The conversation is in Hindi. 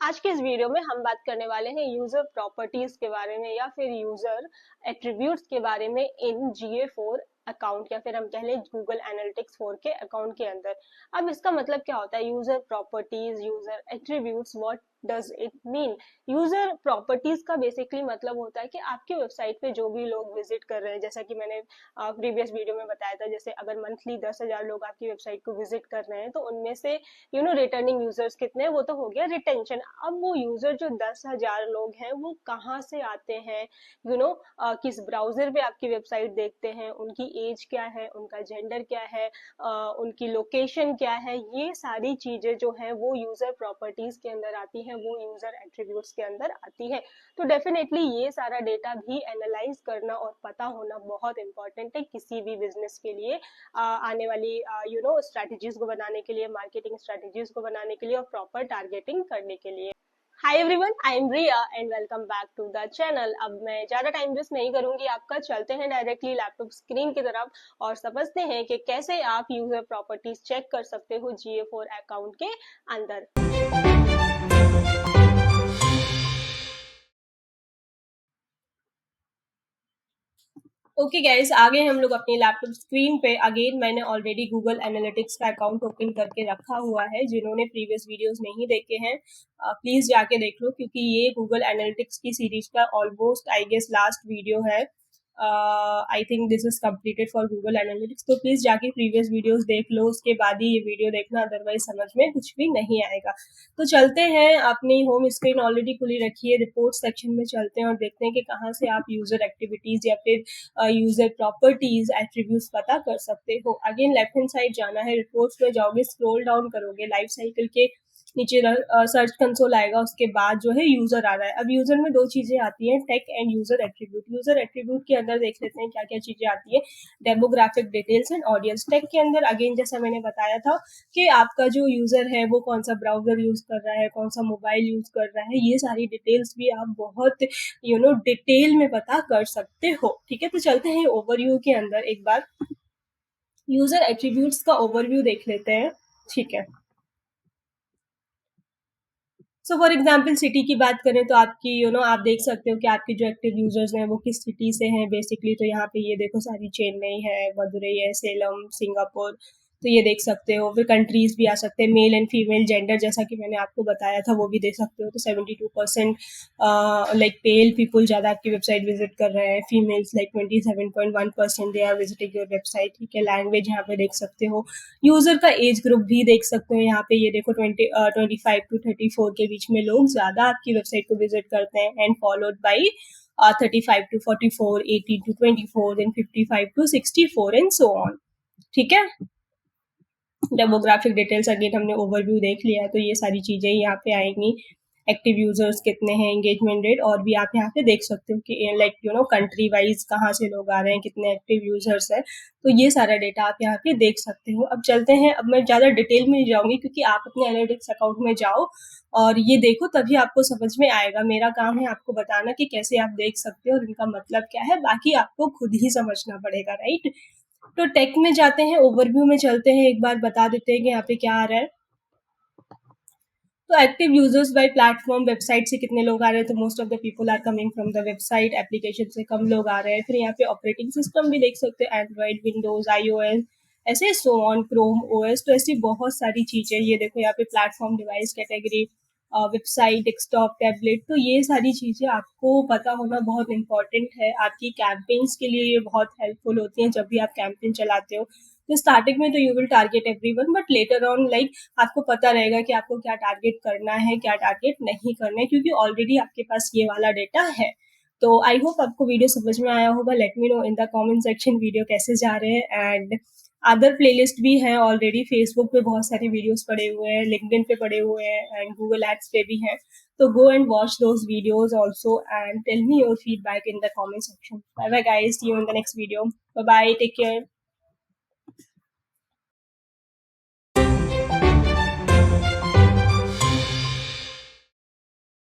आज के इस वीडियो में हम बात करने वाले हैं यूजर प्रॉपर्टीज के बारे में या फिर यूजर एट्रीब्यूट्स के बारे में इन GA4 अकाउंट या फिर हम कह लें गूगल एनालिटिक्स 4 के अकाउंट के अंदर। अब इसका मतलब क्या होता है user properties, user attributes, what does it mean? User properties का बेसिकली मतलब होता है कि आपकी वेबसाइट पे जो भी लोग विजिट कर रहे हैं, जैसा कि मैंने प्रीवियस वीडियो में बताया था, जैसे अगर मंथली 10,000 लोग आपकी वेबसाइट को विजिट कर रहे हैं तो उनमें से रिटर्निंग यूजर्स कितने, वो तो हो गया रिटेंशन। अब वो यूजर जो 10,000 लोग हैं वो कहाँ से आते हैं, किस ब्राउजर पे आपकी वेबसाइट देखते हैं, उनकी एज क्या है, उनका जेंडर क्या है, उनकी लोकेशन क्या है, ये सारी चीजें जो है वो यूजर प्रॉपर्टीज के अंदर आती हैं, वो यूजर एट्रीब्यूट्स के अंदर आती है। तो डेफिनेटली ये सारा डेटा भी एनालाइज करना और पता होना बहुत इंपॉर्टेंट है किसी भी बिजनेस के लिए, आने वाली स्ट्रेटजीज को बनाने के लिए, मार्केटिंग स्ट्रेटजीज को बनाने के लिए और प्रॉपर टारगेटिंग करने के लिए। Hi everyone, I am Riya and welcome back to the channel. अब मैं ज्यादा टाइम वेस्ट नहीं करूंगी आपका, चलते हैं डायरेक्टली लैपटॉप स्क्रीन की तरफ और समझते हैं कि कैसे आप यूजर प्रॉपर्टीज चेक कर सकते हो GA4 अकाउंट के अंदर। ओके गाइस, आगे हम लोग अपनी लैपटॉप स्क्रीन पे अगेन मैंने ऑलरेडी गूगल एनालिटिक्स का अकाउंट ओपन करके रखा हुआ है। जिन्होंने प्रीवियस वीडियोस नहीं देखे हैं प्लीज जाके देख लो, क्योंकि ये गूगल एनालिटिक्स की सीरीज का almost I guess last video है। I think this is completed for Google Analytics, तो प्लीज जाके प्रीवियस वीडियोस देख लो, उसके बाद ही ये वीडियो देखना, अदरवाइज समझ में कुछ भी नहीं आएगा। तो चलते हैं, अपनी होम स्क्रीन ऑलरेडी खुली रखी है, रिपोर्ट सेक्शन में चलते हैं और देखते हैं कि कहाँ से आप यूजर एक्टिविटीज या फिर यूजर प्रॉपर्टीज एट्रीब्यूट्स पता कर सकते हो। अगेन लेफ्ट हैंड साइड जाना है, रिपोर्ट्स में जाओगे, स्क्रॉल डाउन करोगे, लाइफ साइकिल के नीचे सर्च कंसोल आएगा, उसके बाद जो है यूजर आ रहा है। अब यूजर में दो चीजें आती हैं, tech and user attribute. User attribute के अंदर देख लेते हैं क्या क्या चीजें आती है, demographic details and audience. Tech के अंदर अगेन जैसा मैंने बताया था कि आपका जो यूजर है वो कौन सा ब्राउजर यूज कर रहा है, कौन सा मोबाइल यूज कर रहा है, ये सारी डिटेल्स भी आप बहुत डिटेल में पता कर सकते हो। ठीक है, तो चलते हैं ओवरव्यू के अंदर, एक बार यूजर एट्रीब्यूट्स का ओवरव्यू देख लेते हैं। ठीक है, सो फॉर एग्जाम्पल सिटी की बात करें तो आपकी आप देख सकते हो कि आपके जो एक्टिव यूजर्स हैं वो किस सिटी से हैं बेसिकली। तो यहाँ पे ये देखो सारी चेन्नई है, मदुरई है, सेलम, सिंगापुर, तो ये देख सकते हो। फिर कंट्रीज भी आ सकते हैं, मेल एंड फीमेल जेंडर जैसा कि मैंने आपको बताया था वो भी देख सकते हो। तो 72% लाइक मेल पीपल ज़्यादा आपकी वेबसाइट विजिट कर रहे हैं, females like 27.1% they are visiting your website. ठीक है, लैंग्वेज यहाँ पे देख सकते हो, यूजर का एज ग्रुप भी देख सकते हो। यहाँ पे ये देखो 25 to 34 के बीच में लोग ज्यादा आपकी वेबसाइट को विजिट करते हैं, and followed by 35 to 44, 18 to 24, then 55 to 64 and so on. ठीक है, डेमोग्राफिक डिटेल्स अगेन हमने ओवरव्यू देख लिया है, तो ये सारी चीजें यहाँ पे आएंगी। एक्टिव यूजर्स कितने हैं, एंगेजमेंट रेट, और भी आप यहाँ पे देख सकते हो कि लाइक कंट्री वाइज कहाँ से लोग आ रहे हैं, कितने एक्टिव यूजर्स हैं। तो ये सारा डेटा आप यहाँ पे देख सकते हो। अब चलते हैं, अब मैं ज़्यादा डिटेल में नहीं जाऊँगी क्योंकि आप अपने एनालिटिक्स अकाउंट में जाओ और ये देखो, तभी आपको समझ में आएगा। मेरा काम है आपको बताना कि कैसे आप देख सकते हो और इनका मतलब क्या है, बाकी आपको खुद ही समझना पड़ेगा, राइट। तो टेक में जाते हैं, ओवरव्यू में चलते हैं, एक बार बता देते हैं कि यहाँ पे क्या आ रहा है। तो active users by platform, website से कितने लोग आ रहे हैं, तो most of the people are coming from the website, application से कम लोग आ रहे हैं। फिर यहाँ पे ऑपरेटिंग सिस्टम भी देख सकते हैं, एंड्रॉइड, विंडोज, iOS, ऐसे सो ऑन, क्रोम OS, तो ऐसी बहुत सारी चीजें। ये देखो यहाँ पे platform, device category, website, desktop, tablet, तो ये सारी चीजें आपको पता होना बहुत इंपॉर्टेंट है। आपकी कैंपेन्स के लिए ये बहुत हेल्पफुल होती हैं जब भी आप कैंपेन चलाते हो। तो स्टार्टिंग में तो you will target everyone, but later on like आपको पता रहेगा कि आपको क्या टारगेट करना है, क्या टारगेट नहीं करना है, क्योंकि ऑलरेडी आपके पास ये वाला डेटा है। तो आई होप आपको वीडियो समझ में आया होगा। Let me know in the comment section video कैसे जा रहे हैं। एंड अदर प्लेलिस्ट भी हैं ऑलरेडी, फेसबुक पे बहुत सारे वीडियोस पड़े हुए हैं, लिंक्डइन पे पड़े हुए हैं, एंड गूगल एड्स पे भी हैं। तो go and watch those videos also and tell me your feedback in the comment section. Bye bye guys, see you in the next video. Bye bye, take care.